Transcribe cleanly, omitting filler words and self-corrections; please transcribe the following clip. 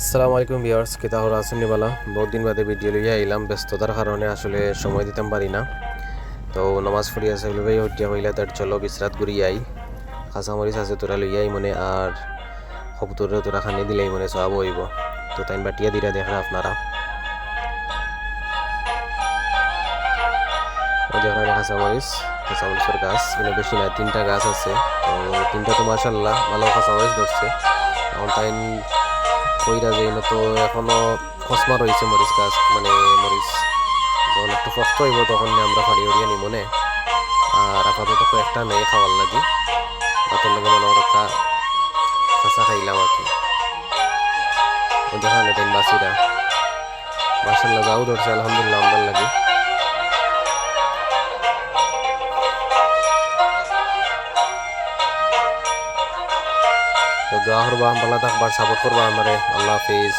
আসসালামু আলাইকুম ভিউয়ার্স, কি তাহলে আছেন নিবালা? বহুত দিন বাদে ভিডিও লইয়া আইলাম, ব্যস্ততার কারণে আসলে সময় দিতাম পারি না। তো নমাজ পড়ি আছে বলে ভাই হইয়া হইলা তার চলো বিশ্রাত করি আই। কাঁচামরিচ আছে তোরা লইয়াই মনে আর কবুতরে তোরা খানি দিলেই মনে সব হইব। তো তাই বাটিয়া দিরা দেখা আপনারা দেখেন কাঁচামরিচের গাছ মানে বেশি না, 3টা গাছ আছে। তো 3টা তো মাশাল্লাহ ভালো কাঁচামরিচ ধরছে। এখন তাই কইরা যাই না, তো এখনো খসমা রয়েছে মরিচ গাছ, মানে মরিচ যখন একটু শক্ত হইব তখন আমরা ফাড়ি উড়িয়ে নিব নে। আর আপাতত কয়েকটা নেই খাওয়ার লাগি, ভাতের লগে মনে রক্ষা কাঁচা খাইলাম আর কি। দেখা নেতেন বাসিরা মাশাল্লাহ যাও ধরছে, আলহামদুলিল্লাহ আমদার লাগে। তো দোয়া করবা, ভালো থাকবার, সাপোর্ট করবা আমারে। আল্লাহ হাফিজ।